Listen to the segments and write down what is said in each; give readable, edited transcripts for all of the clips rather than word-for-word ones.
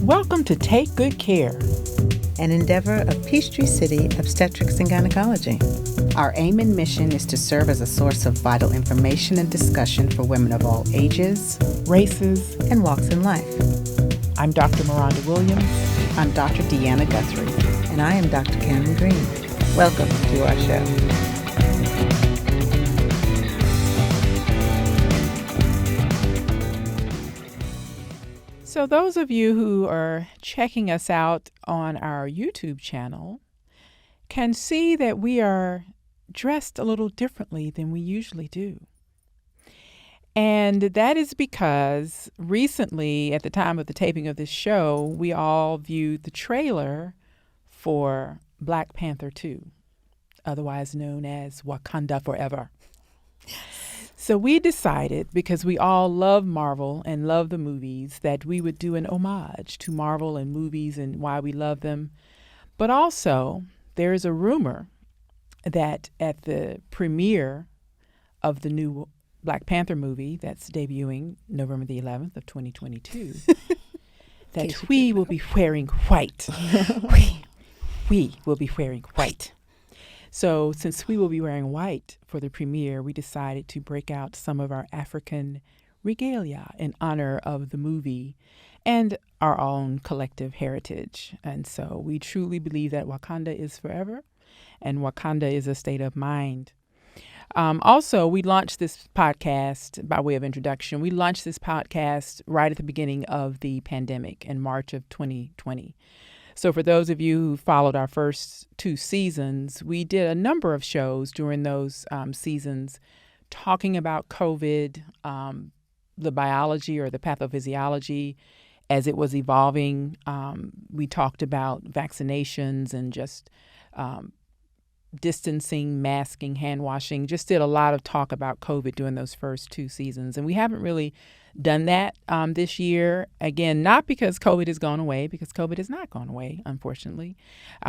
Welcome to Take Good Care, an endeavor of Peachtree City Obstetrics and Gynecology. Our aim and mission is to serve as a source of vital information and discussion for women of all ages, races, and walks in life. I'm Dr. Miranda Williams. I'm Dr. Deanna Guthrie. And I am Dr. Karen Green. Welcome to our show. So those of you who are checking us out on our YouTube channel can see that we are dressed a little differently than we usually do. And that is because recently, at the time of the taping of this show, we all viewed the trailer for Black Panther 2, otherwise known as Wakanda Forever. So we decided, because we all love Marvel and love the movies, that we would do an homage to Marvel and movies and why we love them. But also, there is a rumor that at the premiere of the new Black Panther movie that's debuting November the 11th of 2022, that we will be wearing white. We will be wearing white. So since we will be wearing white for the premiere, we decided to break out some of our African regalia in honor of the movie and our own collective heritage. And so we truly believe that Wakanda is forever and Wakanda is a state of mind. Also, we launched this podcast by way of introduction. We launched this podcast right at the beginning of the pandemic in March of 2020. So for those of you who followed our first 2 seasons, we did a number of shows during those seasons talking about COVID, the biology or the pathophysiology as it was evolving. We talked about vaccinations and just distancing, masking, hand washing, just did a lot of talk about COVID during those first 2 seasons. And we haven't really done that this year. Again, not because COVID has gone away, because COVID has not gone away, unfortunately.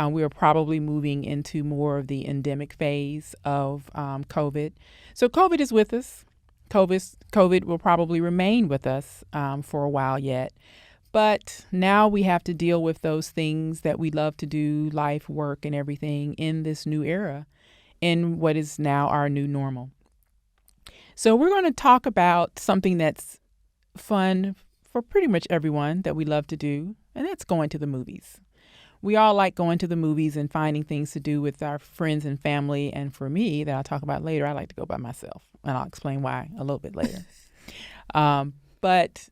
We are probably moving into more of the endemic phase of COVID. So COVID is with us. COVID will probably remain with us for a while yet. But now we have to deal with those things that we love to do, life, work, and everything in this new era, in what is now our new normal. So we're going to talk about something that's fun for pretty much everyone that we love to do, and that's going to the movies. We all like going to the movies and finding things to do with our friends and family. And for me, that I'll talk about later, I like to go by myself, and I'll explain why a little bit later. But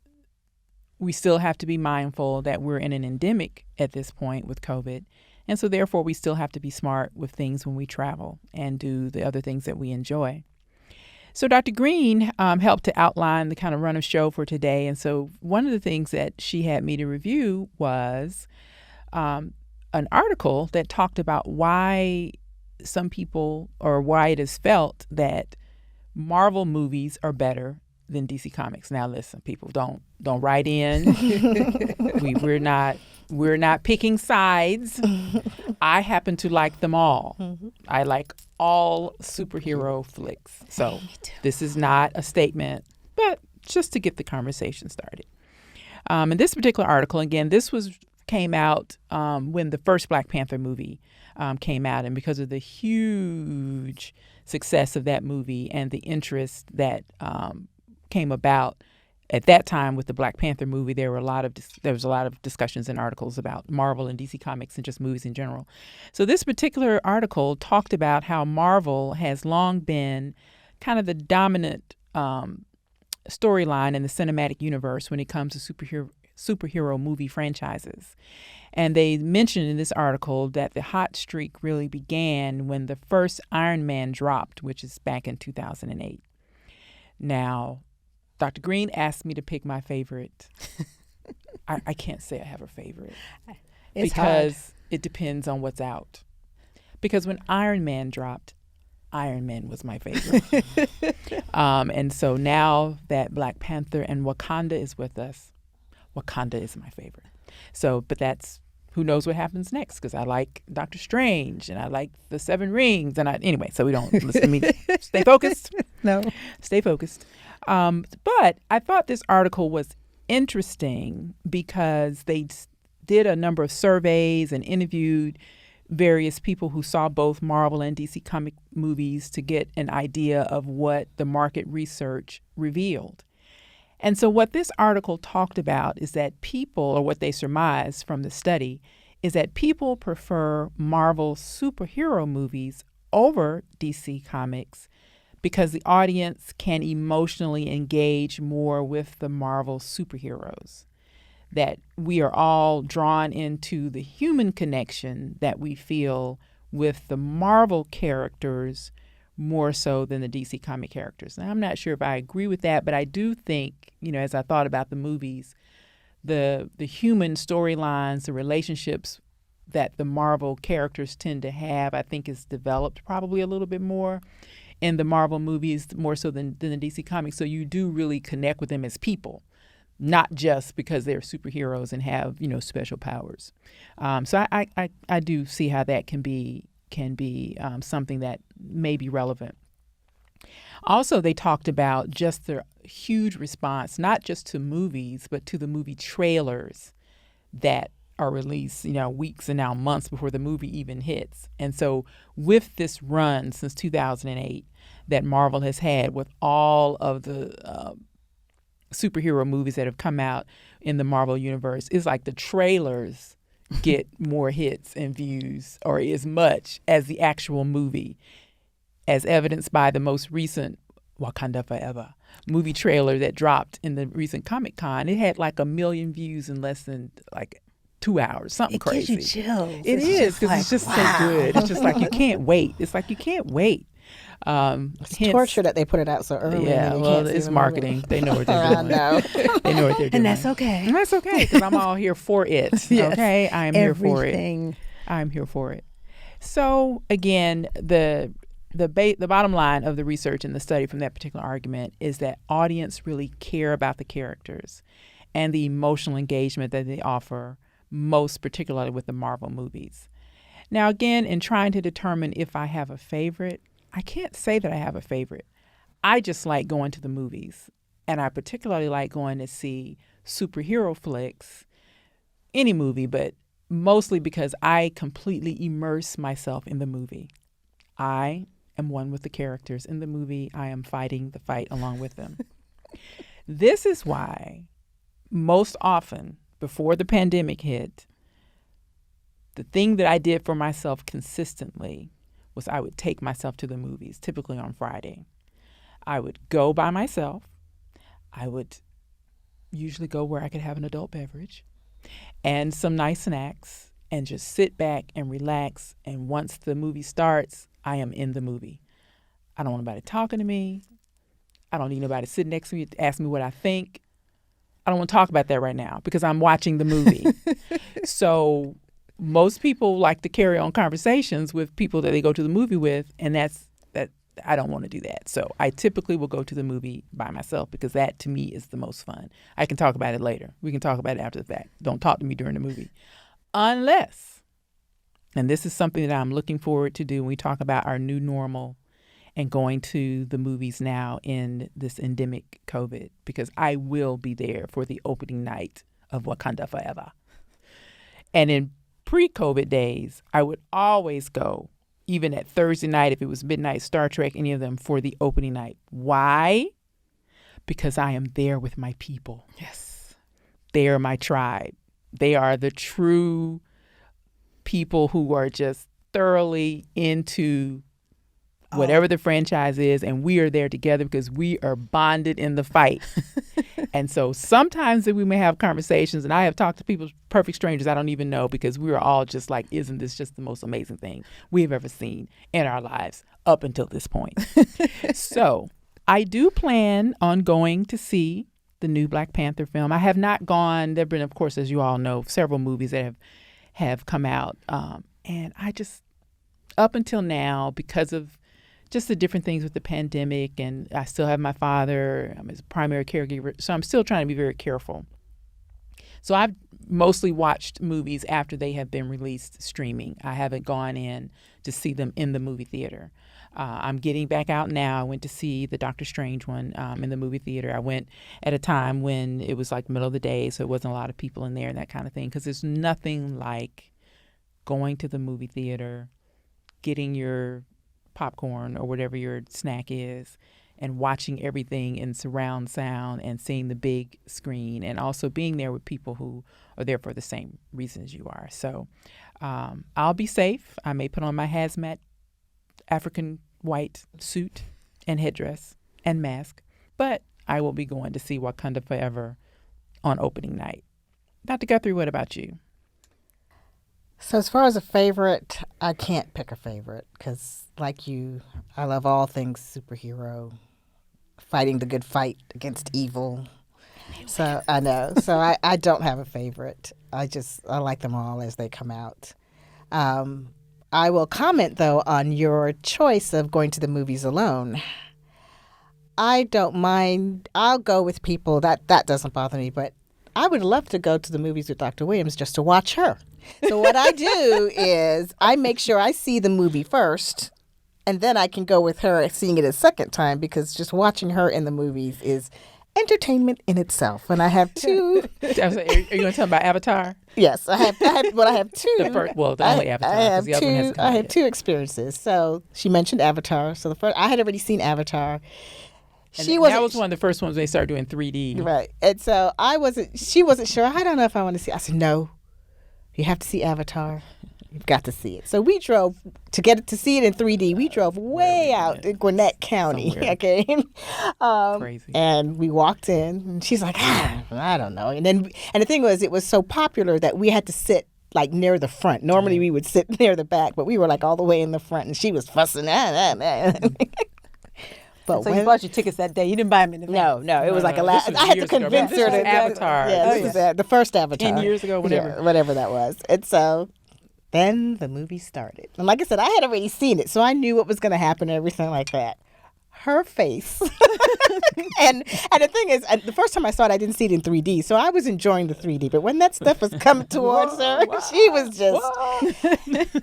we still have to be mindful that we're in an endemic at this point with COVID. And so therefore, we still have to be smart with things when we travel and do the other things that we enjoy. So Dr. Green helped to outline the kind of run of show for today. And so one of the things that she had me to review was an article that talked about why some people, or why it is felt that Marvel movies are better than DC Comics. Now, listen, people, don't write in. We're not picking sides. I happen to like them all. Mm-hmm. I like all superhero flicks. So this is not a statement, but just to get the conversation started. In this particular article, again, this came out when the first Black Panther movie came out, and because of the huge success of that movie and the interest that came about at that time with the Black Panther movie, there was a lot of discussions and articles about Marvel and DC Comics and just movies in general. So this particular article talked about how Marvel has long been kind of the dominant storyline in the cinematic universe when it comes to superhero movie franchises. And they mentioned in this article that the hot streak really began when the first Iron Man dropped, which is back in 2008. Now, Dr. Green asked me to pick my favorite. I can't say I have a favorite. It's because hard. It depends on what's out. Because when Iron Man dropped, Iron Man was my favorite. And so now that Black Panther and Wakanda is with us, Wakanda is my favorite. So, but that's, who knows what happens next, because I like Doctor Strange and I like the Seven Rings. Anyway, so we don't listen to me. Stay focused. No. Stay focused. But I thought this article was interesting because they did a number of surveys and interviewed various people who saw both Marvel and DC comic movies to get an idea of what the market research revealed. And so what this article talked about is that people, or what they surmised from the study, is that people prefer Marvel superhero movies over DC comics because the audience can emotionally engage more with the Marvel superheroes. That we are all drawn into the human connection that we feel with the Marvel characters more so than the DC comic characters. Now, I'm not sure if I agree with that, but I do think, as I thought about the movies, the human storylines, the relationships that the Marvel characters tend to have, I think is developed probably a little bit more in the Marvel movies, more so than the DC comics. So you do really connect with them as people, not just because they're superheroes and have, special powers. So I do see how that can be something that may be relevant. Also, they talked about just the huge response, not just to movies, but to the movie trailers that are released, weeks and now months before the movie even hits. And so with this run since 2008 that Marvel has had with all of the superhero movies that have come out in the Marvel universe, it's like the trailers get more hits and views, or as much as the actual movie, as evidenced by the most recent Wakanda Forever movie trailer that dropped in the recent Comic-Con. It had like 1 million views in less than 2 hours, something crazy. It gives you chills. It is, because it's just wow. so good. It's just like you can't wait. It's like you can't wait. It's torture that they put it out so early. Yeah, and well, it's marketing. They know what they're doing. I know. They know what they're doing. And that's okay. And that's okay, because I'm all here for it. Yes. Okay? I am here for it. Everything. I'm here for it. So, again, the bottom line of the research and the study from that particular argument is that audience really care about the characters and the emotional engagement that they offer, most particularly with the Marvel movies. Now, again, in trying to determine if I have a favorite, I can't say that I have a favorite. I just like going to the movies, and I particularly like going to see superhero flicks, any movie, but mostly because I completely immerse myself in the movie. I am one with the characters in the movie. I am fighting the fight along with them. This is why most often before the pandemic hit, the thing that I did for myself consistently was I would take myself to the movies, typically on Friday. I would go by myself. I would usually go where I could have an adult beverage and some nice snacks and just sit back and relax. And once the movie starts, I am in the movie. I don't want nobody talking to me. I don't need nobody sitting next to me to ask me what I think. I don't want to talk about that right now because I'm watching the movie. So most people like to carry on conversations with people that they go to the movie with, and that I don't want to do that. So I typically will go to the movie by myself because that to me is the most fun. I can talk about it later. We can talk about it after the fact. Don't talk to me during the movie. Unless, and this is something that I'm looking forward to do when we talk about our new normal and going to the movies now in this endemic COVID, because I will be there for the opening night of Wakanda Forever. And in pre-COVID days, I would always go, even at Thursday night, if it was midnight, Star Trek, any of them, for the opening night. Why? Because I am there with my people. Yes. They are my tribe. They are the true people who are just thoroughly into whatever the franchise is, and we are there together because we are bonded in the fight. And so sometimes we may have conversations, and I have talked to people, perfect strangers I don't even know, because we are all just like, isn't this just the most amazing thing we have ever seen in our lives up until this point? So I do plan on going to see the new Black Panther film. I have not gone. There have been, of course, as you all know, several movies that have come out. And I just, up until now, because of just the different things with the pandemic, and I still have my father, I'm his primary caregiver, so I'm still trying to be very careful. So I've mostly watched movies after they have been released streaming. I haven't gone in to see them in the movie theater. I'm getting back out now. I went to see the Doctor Strange one in the movie theater. I went at a time when it was like middle of the day, so it wasn't a lot of people in there and that kind of thing. Because there's nothing like going to the movie theater, getting your popcorn or whatever your snack is, and watching everything in surround sound and seeing the big screen, and also being there with people who are there for the same reasons you are. So I'll be safe. I may put on my hazmat African white suit and headdress and mask, but I will be going to see Wakanda Forever on opening night. Dr. Guthrie, what about you? So as far as a favorite, I can't pick a favorite because, like you, I love all things superhero, fighting the good fight against evil. So I know. So I don't have a favorite. I like them all as they come out. I will comment, though, on your choice of going to the movies alone. I don't mind. I'll go with people. That doesn't bother me. But I would love to go to the movies with Dr. Williams just to watch her. So what I do is I make sure I see the movie first, and then I can go with her seeing it a second time, because just watching her in the movies is entertainment in itself. And I have two. Are you going to tell about Avatar? Yes, I have two. The only Avatar. I have two experiences. So she mentioned Avatar. So the first, I had already seen Avatar. That was one of the first ones they started doing 3D. Right. And so she wasn't sure. I don't know if I want to see. I said, no, you have to see Avatar. You've got to see it. So we drove to see it in 3D. We drove way out in Gwinnett County. Somewhere. Okay. Crazy. And we walked in, and she's like, I don't know. And the thing was, it was so popular that we had to sit like near the front. Normally we would sit near the back, but we were like all the way in the front, and she was fussing. But so you bought your tickets that day. You didn't buy them in advance. No. It was like I had to convince her to Avatar. Yeah, this was the first Avatar. 10 years ago, whatever. Yeah, whatever that was. And so then the movie started. And like I said, I had already seen it, so I knew what was going to happen and everything like that. Her face. and the thing is, the first time I saw it, I didn't see it in 3D, so I was enjoying the 3D. But when that stuff was coming towards her, she was just...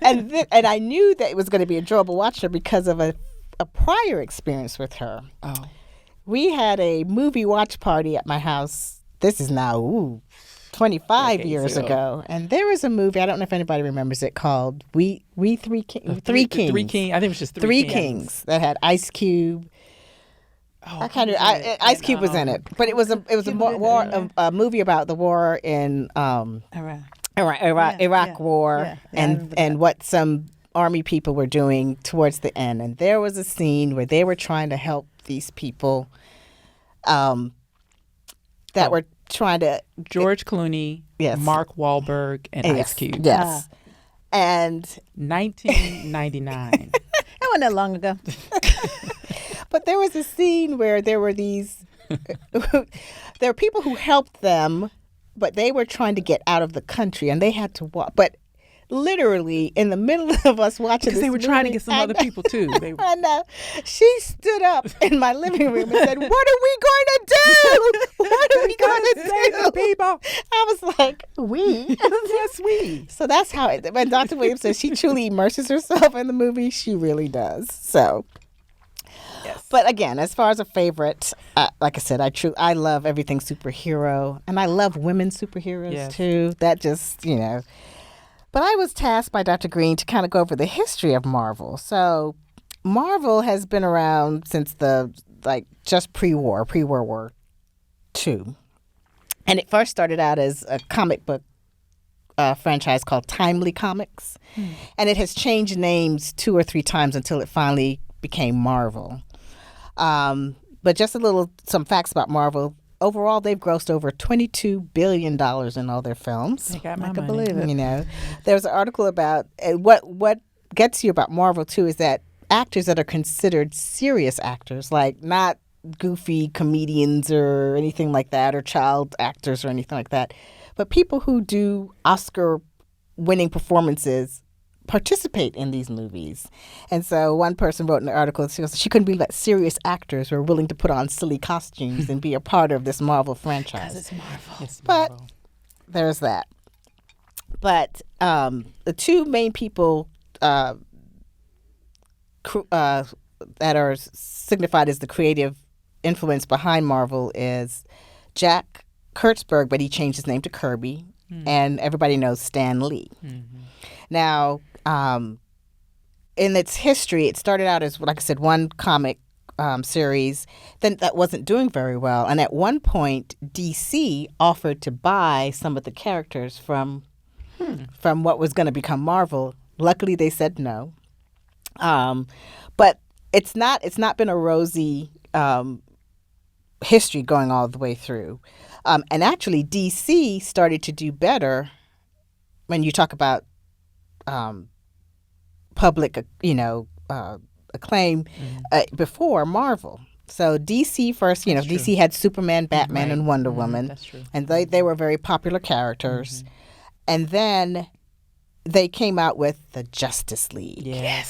and I knew that it was going to be enjoyable watching her because of a prior experience with her. Oh. We had a movie watch party at my house. This is now 25 years ago. And there was a movie, I don't know if anybody remembers it, called Three Kings. Three Kings. I think it was just Three Kings. That had Ice Cube. Ice Cube was in it. But it was a movie about the war in Iraq War and what some army people were doing towards the end. And there was a scene where they were trying to help these people that were trying to... George Clooney, yes. Mark Wahlberg, and yes. Ice Cube. Yes. And... 1999. That wasn't that long ago. But there was a scene where there were these... there were people who helped them, but they were trying to get out of the country, and they had to walk. But literally in the middle of us watching because they were trying to get some other people too. I know. She stood up in my living room and said, "What are we going to do? What are we going to do?" People. I was like, "We." Yes, we. So that's how when Dr. Williams says she truly immerses herself in the movie, she really does. So. Yes. But again, as far as a favorite, like I said, I love everything superhero, and I love women superheroes too. That just, But I was tasked by Dr. Green to kind of go over the history of Marvel. So Marvel has been around since just pre-World War II. And it first started out as a comic book franchise called Timely Comics. And it has changed names 2 or 3 times until it finally became Marvel. But just some facts about Marvel. Overall, they've grossed over $22 billion in all their films. I got my I can money. believe it. There's an article about what gets you about Marvel too is that actors that are considered serious actors, like not goofy comedians or anything like that, or child actors or anything like that, but people who do Oscar-winning performances participate in these movies. And so one person wrote in the article, she couldn't believe that serious actors were willing to put on silly costumes and be a part of this Marvel franchise. Because it's Marvel. But there's that. But the two main people that are signified as the creative influence behind Marvel is Jack Kurtzberg, but he changed his name to Kirby, and everybody knows Stan Lee. Now, in its history, it started out as, like I said, one comic series. Then that wasn't doing very well, and at one point, DC offered to buy some of the characters from what was going to become Marvel. Luckily, they said no. But it's not been a rosy history going all the way through. And actually, DC started to do better when you talk about public, acclaim before Marvel. So DC first, That's true. DC had Superman, Batman, Right. and Wonder Woman. That's true. And they were very popular characters. And then they came out with the Justice League. Yes.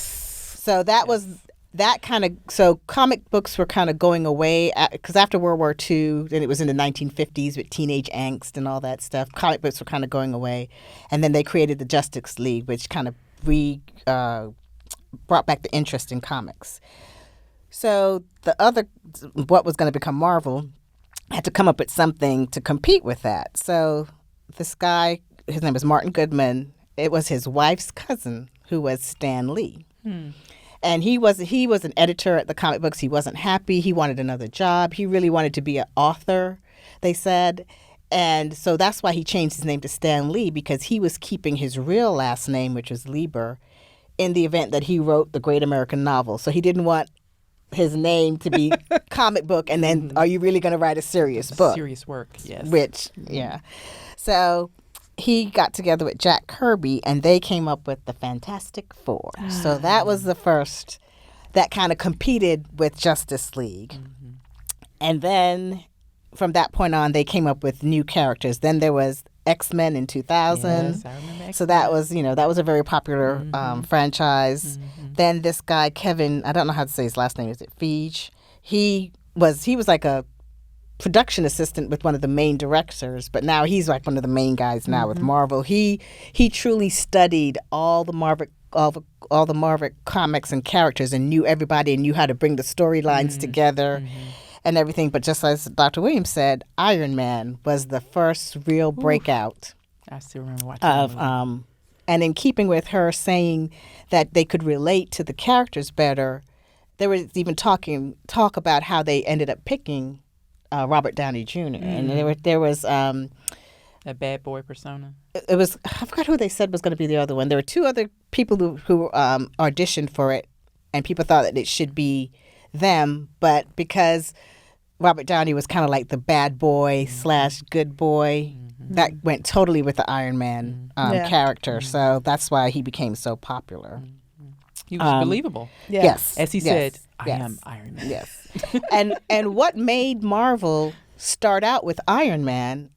So that was that kind of, so comic books were kind of going away because after World War II, and it was in the 1950s with teenage angst and all that stuff, comic books were kind of going away. And then they created the Justice League, which kind of brought back the interest in comics. So what was going to become Marvel had to come up with something to compete with that. So this guy, his name was Martin Goodman. It was his wife's cousin who was Stan Lee. And he was an editor at the comic books. He wasn't happy. He wanted another job. He really wanted to be an author, they said. And so that's why he changed his name to Stan Lee, because he was keeping his real last name, which was Lieber, in the event that he wrote the Great American Novel. So he didn't want his name to be comic book, and then are you really going to write a serious book? Serious work, yes. Which, yeah. So he got together with Jack Kirby, and they came up with the Fantastic Four. So that was the first that kind of competed with Justice League. And then from that point on, they came up with new characters. Then there was X-Men in 2000. Yes, I remember So that was, that was a very popular franchise. Then this guy, Kevin, I don't know how to say his last name. Is it Feige? He was like a production assistant with one of the main directors, but now he's like one of the main guys now with Marvel. He truly studied all the Marvel comics and characters and knew everybody and knew how to bring the storylines together and everything. But just as Dr. Williams said, Iron Man was the first real breakout I still remember watching that movie. of and in keeping with her saying that they could relate to the characters better, there was even talk about how they ended up picking Robert Downey Jr. And there was That bad boy persona. it was, I forgot who they said was going to be the other one. There were two other people who auditioned for it, and people thought that it should be them, but because Robert Downey was kind of like the bad boy / good boy, that went totally with the Iron Man character. So that's why he became so popular. He was believable. Yes. As he yes, said, I yes, am Iron Man. Yes. and what made Marvel start out with Iron Man,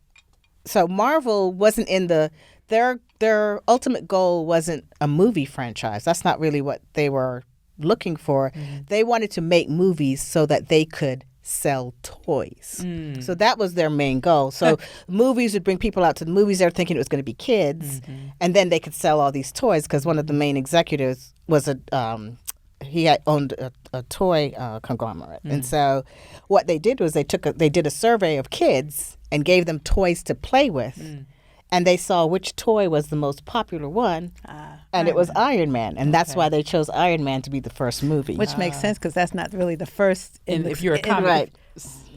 so Marvel wasn't in their ultimate goal wasn't a movie franchise. That's not really what they were looking for. They wanted to make movies so that they could sell toys. So that was their main goal. So movies would bring people out to the movies. They were thinking it was going to be kids, and then they could sell all these toys because one of the main executives was he had owned a toy conglomerate. And so what they did was they did a survey of kids and gave them toys to play with. And they saw which toy was the most popular one, and it was Iron Man. And that's why they chose Iron Man to be the first movie. Which makes sense because that's not really the first. And if you're a comic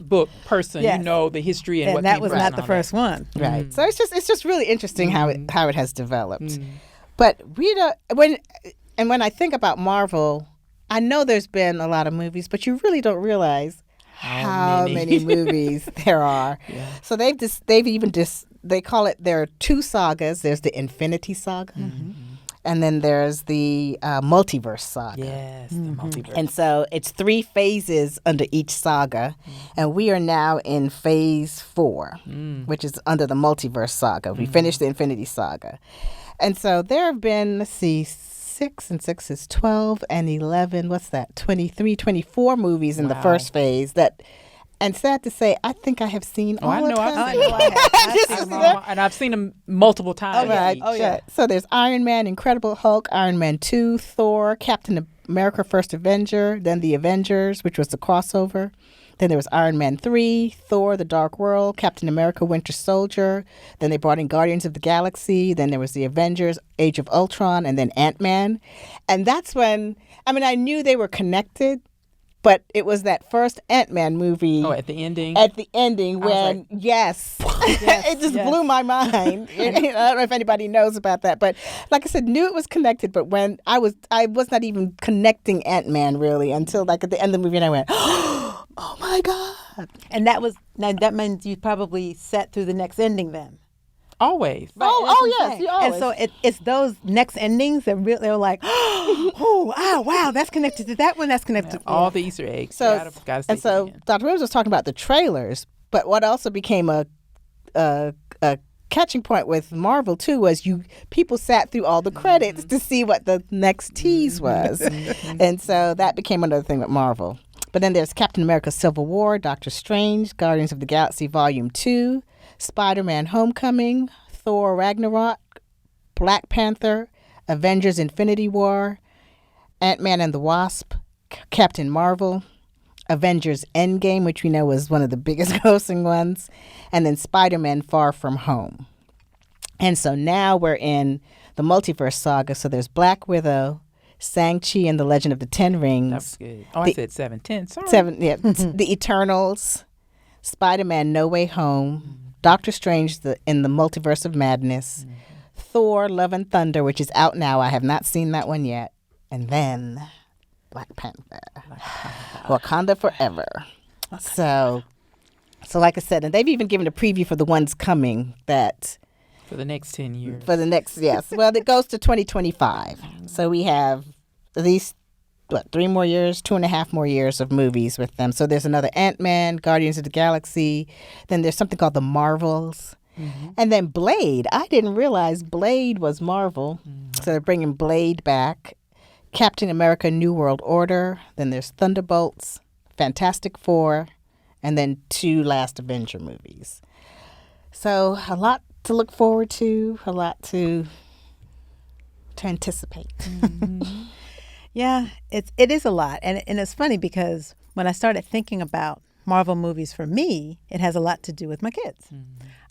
book person, Yes. you know the history and what that came was first not and the all first one. Right. So it's just really interesting how it has developed. But we don't when I think about Marvel, I know there's been a lot of movies, but you really don't realize how many movies there are. So they call it, there are two sagas. There's the Infinity Saga, and then there's the Multiverse Saga. Yes, the multiverse. And so it's 3 phases under each saga, and we are now in phase 4, which is under the Multiverse Saga. We finished the Infinity Saga. And so there have been, 6 and 6 is 12 and 11, what's that, 23, 24 movies in the first phase that, and sad to say, I think I have seen all of them. I've seen them. And I've seen them multiple times. Right. So there's Iron Man, Incredible Hulk, Iron Man 2, Thor, Captain America First Avenger, then The Avengers, which was the crossover. Then there was Iron Man 3, Thor, The Dark World, Captain America, Winter Soldier. Then they brought in Guardians of the Galaxy. Then there was The Avengers, Age of Ultron, and then Ant-Man. And that's when, I knew they were connected, but it was that first Ant-Man movie. Oh, at the ending? At the ending when, like, yes. It just blew my mind. I don't know if anybody knows about that. But like I said, knew it was connected. But when I was not even connecting Ant-Man really until like at the end of the movie, and I went, oh my God. And that means you probably sat through the next ending then. Always. Yes, you always. And so it's those next endings that really are like, wow, that's connected to that one. That's connected to all the Easter eggs. So Dr. Williams was talking about the trailers, but what also became a catching point with Marvel too was people sat through all the credits to see what the next tease was, and so that became another thing with Marvel. But then there's Captain America: Civil War, Doctor Strange, Guardians of the Galaxy Volume 2, Spider-Man: Homecoming, Thor: Ragnarok, Black Panther, Avengers: Infinity War, Ant-Man and the Wasp, Captain Marvel, Avengers: Endgame, which we know was one of the biggest grossing ones, and then Spider-Man: Far From Home. And so now we're in the multiverse saga. So there's Black Widow, Shang-Chi and the Legend of the Ten Rings. That's good. Oh, I said 710. Sorry. The Eternals, Spider-Man: No Way Home, Doctor Strange in the Multiverse of Madness, Thor: Love and Thunder, which is out now. I have not seen that one yet. And then Black Panther. Wakanda Forever. Okay. So like I said, and they've even given a preview for the ones coming that... For the next 10 years. For the next, yes. Well, it goes to 2025. So we have at least, 3 more years, 2.5 more years of movies with them. So there's another Ant-Man, Guardians of the Galaxy. Then there's something called The Marvels. Mm-hmm. And then Blade. I didn't realize Blade was Marvel. Mm-hmm. So they're bringing Blade back. Captain America: New World Order. Then there's Thunderbolts, Fantastic Four, and then 2 last Avenger movies. So a lot to look forward to, a lot to anticipate. Mm-hmm. Yeah, it is a lot. And it's funny because when I started thinking about Marvel movies for me, it has a lot to do with my kids.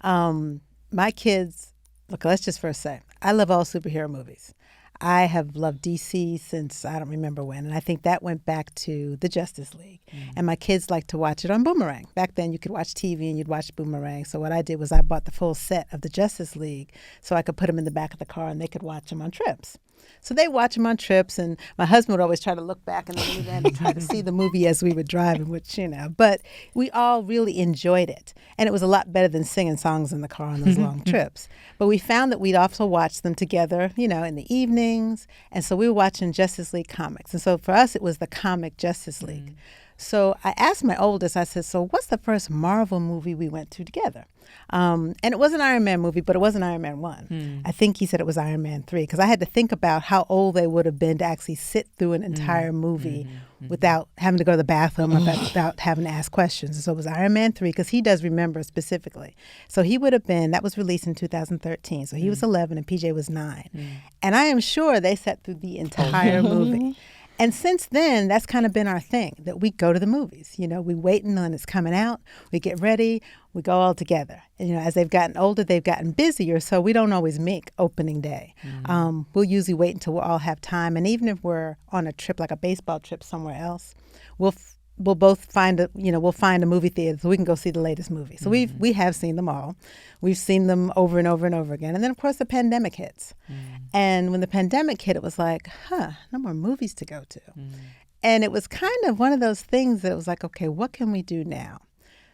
Mm-hmm. My kids, look, let's just first say, I love all superhero movies. I have loved DC since I don't remember when, and I think that went back to the Justice League. Mm-hmm. And my kids like to watch it on Boomerang. Back then, you could watch TV and you'd watch Boomerang. So what I did was I bought the full set of the Justice League so I could put them in the back of the car and they could watch them on trips. So they watch them on trips, and my husband would always try to look back in the minivan and try to see the movie as we were driving, which, but we all really enjoyed it. And it was a lot better than singing songs in the car on those long trips. But we found that we'd also watch them together, in the evenings. And so we were watching Justice League comics. And so for us, it was the comic Justice League. Mm-hmm. So I asked my oldest, I said, so what's the first Marvel movie we went to together? And it was an Iron Man movie, but it wasn't Iron Man 1. I think he said it was Iron Man 3, because I had to think about how old they would have been to actually sit through an entire movie without having to go to the bathroom or without having to ask questions. And so it was Iron Man 3, because he does remember specifically. So he would have been, that was released in 2013. So he was 11 and PJ was 9. And I am sure they sat through the entire movie. And since then, that's kind of been our thing, that we go to the movies. We waiting on it's coming out. We get ready. We go all together. And, as they've gotten older, they've gotten busier, so we don't always make opening day. We'll usually wait until we all have time. And even if we're on a trip, like a baseball trip somewhere else, we'll both find we'll find a movie theater so we can go see the latest movie. So we have seen them all. We've seen them over and over and over again. And then, of course, the pandemic hits. And when the pandemic hit, it was like, no more movies to go to. And it was kind of one of those things that was like, okay, what can we do now?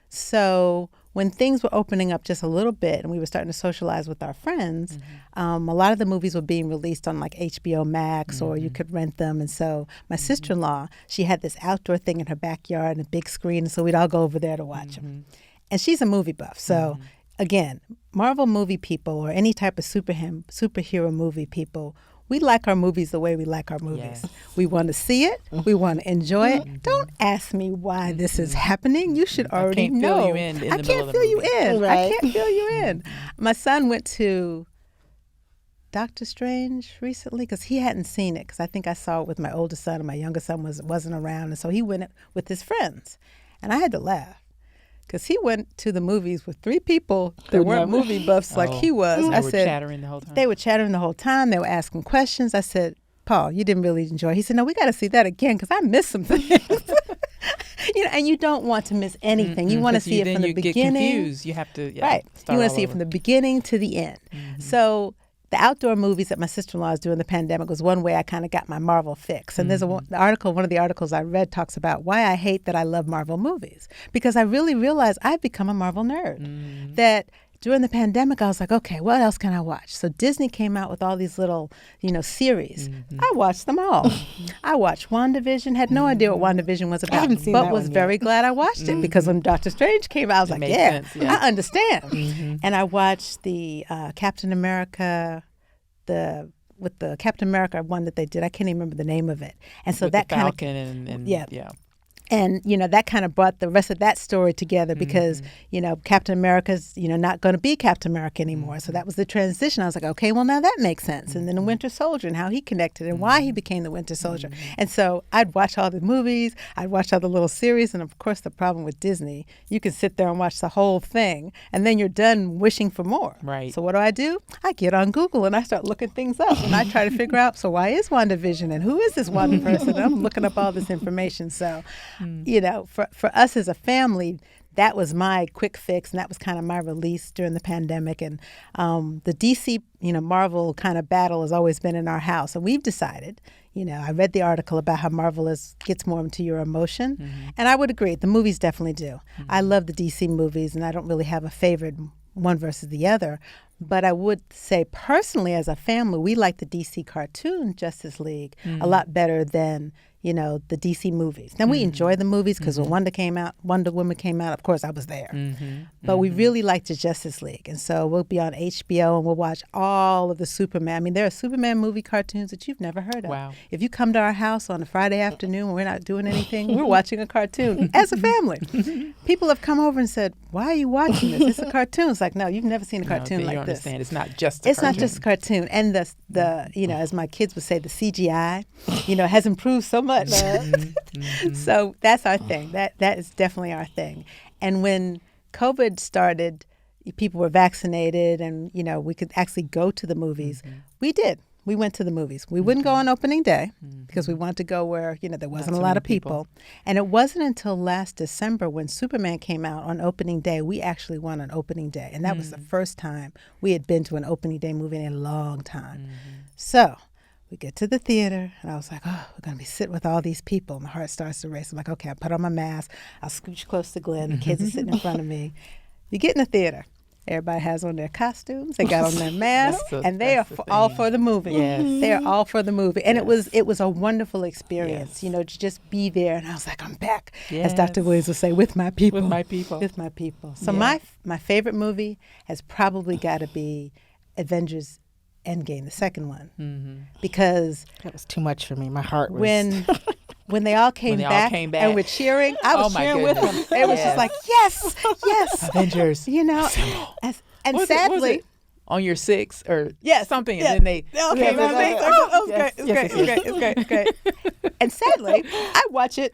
So when things were opening up just a little bit and we were starting to socialize with our friends, a lot of the movies were being released on like HBO Max or you could rent them. And so my sister-in-law, she had this outdoor thing in her backyard and a big screen. And so we'd all go over there to watch them. And she's a movie buff. So again, Marvel movie people or any type of superhero movie people, we like our movies the way we like our movies. Yes. We want to see it. We want to enjoy it. Don't ask me why this is happening. You should already know. I can't fill you in. Right. I can't fill you in. My son went to Doctor Strange recently because he hadn't seen it because I think I saw it with my oldest son and my youngest son wasn't around. And so he went with his friends. And I had to laugh because he went to the movies with 3 people that weren't movie buffs like he was. They I were said, chattering the whole time. They were chattering the whole time. They were asking questions. I said, Paul, you didn't really enjoy it. He said, no, we got to see that again because I missed some things. And you don't want to miss anything. You want to see it from the beginning. Get confused. You have to, right. You want to see it from the beginning to the end. So the outdoor movies that my sister-in-law is doing the pandemic was one way I kind of got my Marvel fix. And there's one of the articles I read talks about why I hate that I love Marvel movies. Because I really realized I've become a Marvel nerd. That during the pandemic, I was like, okay, what else can I watch? So Disney came out with all these little, series. I watched them all. I watched WandaVision, had no idea what WandaVision was about, but was very glad I watched it because when Doctor Strange came out, I was like, sense, I understand. And I watched the Captain America, with the Captain America one that they did. I can't even remember the name of it. And so with that the kind of Falcon and yeah. And, that kind of brought the rest of that story together because, Captain America's, not going to be Captain America anymore. So that was the transition. I was like, okay, well, now that makes sense. And then the Winter Soldier and how he connected and why he became the Winter Soldier. And so I'd watch all the movies. I'd watch all the little series. And, of course, the problem with Disney, you can sit there and watch the whole thing. And then you're done wishing for more. Right. So what do? I get on Google and I start looking things up. And I try to figure out, so why is WandaVision? And who is this Wanda person? And I'm looking up all this information. So... for us as a family, that was my quick fix, and that was kind of my release during the pandemic. And the DC, Marvel kind of battle has always been in our house. And we've decided, I read the article about how Marvel gets more into your emotion. And I would agree, the movies definitely do. I love the DC movies, and I don't really have a favorite one versus the other. But I would say personally, as a family, we like the DC cartoon Justice League a lot better than, the DC movies. Now, we enjoy the movies because when Wonder Woman came out, of course, I was there. But we really liked the Justice League. And so we'll be on HBO and we'll watch all of the Superman. I mean, there are Superman movie cartoons that you've never heard of. Wow. If you come to our house on a Friday afternoon when we're not doing anything, we're watching a cartoon as a family. People have come over and said, why are you watching this? It's a cartoon. It's like, no, you've never seen a cartoon like this. It's not just a cartoon. It's not just a cartoon. And the as my kids would say, the CGI, has improved so much. So that's our thing. That is definitely our thing. And when COVID started, people were vaccinated and, we could actually go to the movies. We did. We went to the movies. We wouldn't go on opening day because we wanted to go where, there wasn't a lot of people. And it wasn't until last December when Superman came out on opening day, we actually went on opening day. And that was the first time we had been to an opening day movie in a long time. So we get to the theater, and I was like, oh, we're going to be sitting with all these people. My heart starts to race. I'm like, okay, I put on my mask. I'll scooch close to Glenn. The kids are sitting in front of me. You get in the theater. Everybody has on their costumes. They got on their masks, and they are all for the movie. Yes. They are all for the movie. And it was a wonderful experience, to just be there. And I was like, I'm back, as Dr. Williams would say, with my people. With my people. With my people. So my favorite movie has probably got to be Avengers Endgame, the second one, because that was too much for me. My heart was when they all came back and were cheering, I was cheering with them. It was just like yes, Avengers, and sadly, on your 6 or something, and then they came out. It's great. And sadly, I watch it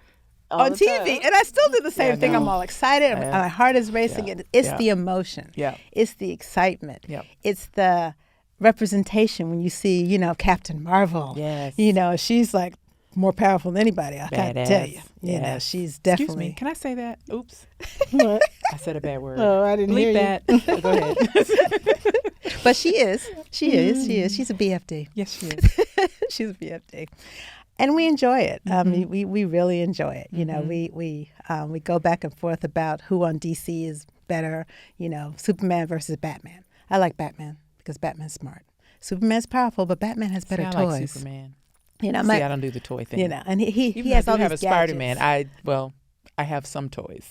on TV, and I still do the same thing. I'm all excited. My heart is racing. It's the emotion. It's the excitement. It's the representation when you see, Captain Marvel. Yes. She's like more powerful than anybody. I gotta tell you. She's definitely. Excuse me. Can I say that? Oops. What? I said a bad word. Oh, I didn't hear that. Go ahead. But she is. She's a BFD. Yes, she is. She's a BFD. And we enjoy it. We really enjoy it. We go back and forth about who on DC is better. Superman versus Batman. I like Batman because Batman's smart. Superman's powerful, but Batman has better toys. I like Superman. I don't do the toy thing. And he has all these gadgets. Spider-Man. I have some toys.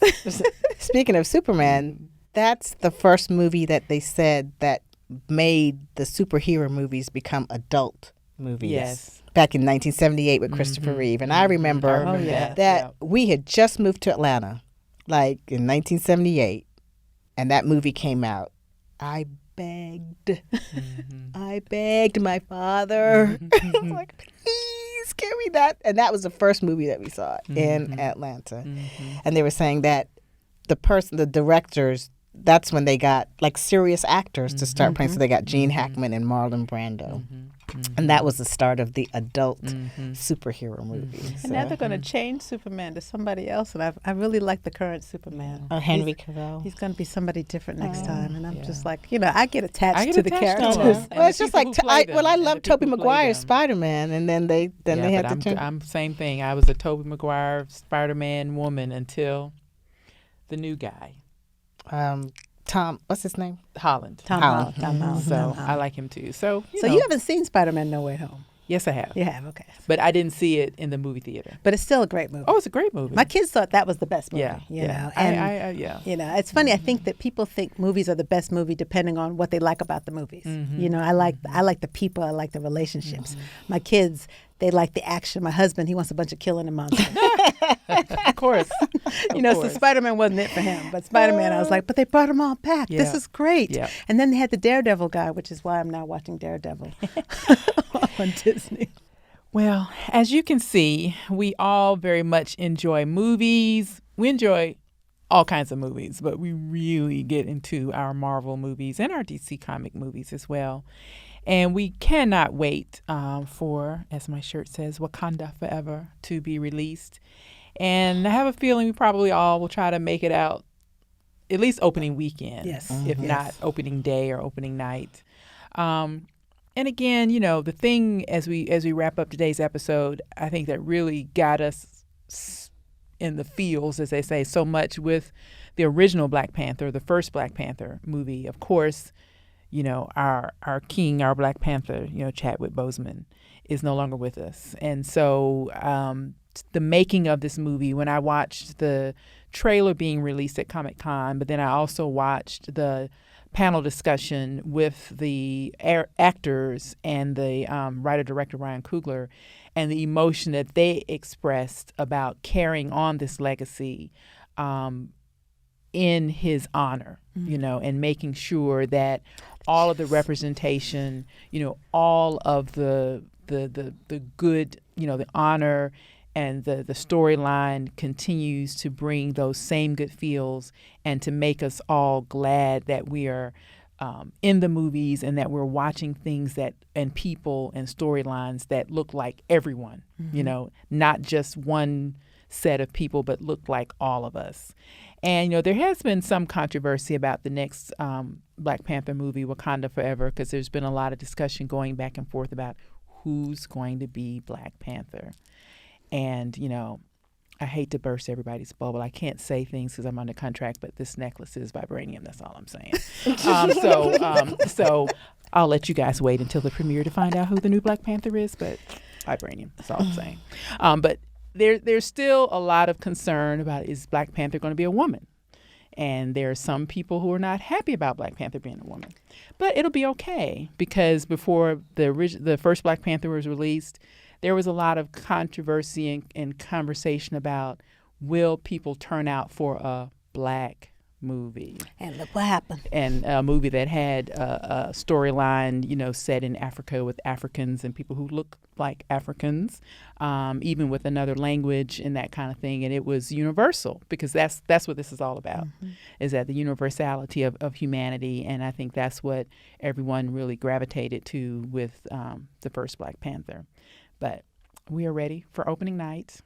Speaking of Superman, that's the first movie that they said that made the superhero movies become adult movies. Yes. Back in 1978 with Christopher Reeve. And I remember that we had just moved to Atlanta, like in 1978, and that movie came out. I begged. I begged my father. I was like, please give me that. And that was the first movie that we saw in Atlanta. And they were saying that the directors, that's when they got like serious actors to start playing. So they got Gene Hackman and Marlon Brando. And that was the start of the adult superhero movie. And now they're going to change Superman to somebody else. And I really like the current Superman. Henry Cavill. He's going to be somebody different next time. And I'm just like, I get attached get to the attached to characters. them. Well, it's just like, I love the Tobey people who play Maguire's them. Spider-Man. And then they had to turn. I'm same thing. I was a Tobey Maguire Spider-Man woman until the new guy, Tom, what's his name? Holland. Tom Holland. Holland. So I like him too. So So you haven't seen Spider-Man No Way Home? Yes, I have. You have, okay. But I didn't see it in the movie theater. But it's still a great movie. Oh, it's a great movie. My kids thought that was the best movie. Yeah, you know. I, And yeah. it's funny. I think that people think movies are the best movie depending on what they like about the movies. I like the people. I like the relationships. My kids, they like the action. My husband, he wants a bunch of killing and monsters. Of course. So Spider-Man wasn't it for him. But Spider-Man, I was like, but they brought them all back. This Yeah. is great. Yeah. And then they had the Daredevil guy, which is why I'm now watching Daredevil on Disney. Well, as you can see, we all very much enjoy movies. We enjoy all kinds of movies, but we really get into our Marvel movies and our DC comic movies as well. And we cannot wait for, as my shirt says, Wakanda Forever to be released. And I have a feeling we probably all will try to make it out at least opening weekend, Yes. if not opening day or opening night. And again, the thing as we wrap up today's episode, I think that really got us in the feels, as they say, so much with the original Black Panther, the first Black Panther movie. Of course, our king, our Black Panther, Chadwick Boseman, is no longer with us. And so the making of this movie, when I watched the trailer being released at Comic-Con, but then I also watched the panel discussion with the actors and the writer-director Ryan Coogler, and the emotion that they expressed about carrying on this legacy in his honor, and making sure that all of the representation, all of the good, the honor and the storyline continues to bring those same good feels and to make us all glad that we are in the movies and that we're watching things and people and storylines that look like everyone, not just one set of people, but look like all of us. And, there has been some controversy about the next Black Panther movie, Wakanda Forever, because there's been a lot of discussion going back and forth about who's going to be Black Panther. And, I hate to burst everybody's bubble. I can't say things because I'm under contract, but this necklace is vibranium. That's all I'm saying. So I'll let you guys wait until the premiere to find out who the new Black Panther is, but vibranium. That's all I'm saying. But there's still a lot of concern about, is Black Panther going to be a woman? And there are some people who are not happy about Black Panther being a woman. But it'll be okay, because before the first Black Panther was released, there was a lot of controversy and conversation about, will people turn out for a Black movie? And look what happened. And a movie that had a storyline, set in Africa with Africans and people who look like Africans, even with another language and that kind of thing. And it was universal, because that's what this is all about, is that the universality of humanity. And I think that's what everyone really gravitated to with the first Black Panther. But we are ready for opening night,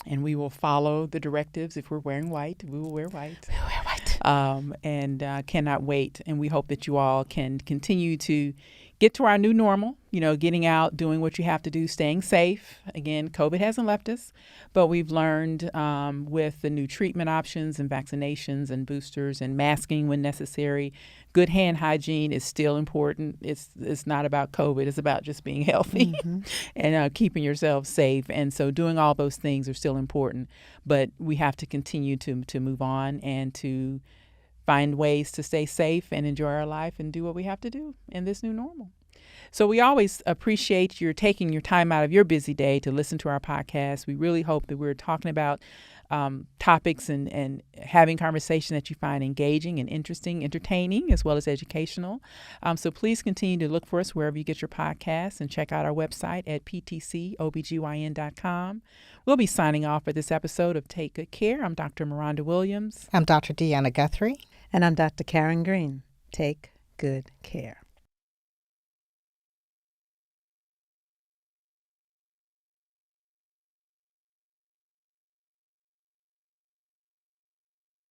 and we will follow the directives. If we're wearing white, we will wear white. We will wear white. And cannot wait. And we hope that you all can continue to get to our new normal, getting out, doing what you have to do, staying safe. Again, COVID hasn't left us, but we've learned with the new treatment options and vaccinations and boosters and masking when necessary, good hand hygiene is still important. It's not about COVID. It's about just being healthy and keeping yourself safe. And so doing all those things are still important, but we have to continue to move on and to find ways to stay safe and enjoy our life and do what we have to do in this new normal. So we always appreciate your taking your time out of your busy day to listen to our podcast. We really hope that we're talking about topics and having conversation that you find engaging and interesting, entertaining, as well as educational. So please continue to look for us wherever you get your podcasts and check out our website at ptcobgyn.com. We'll be signing off for this episode of Take Good Care. I'm Dr. Miranda Williams. I'm Dr. Deanna Guthrie. And I'm Dr. Karen Green. Take good care.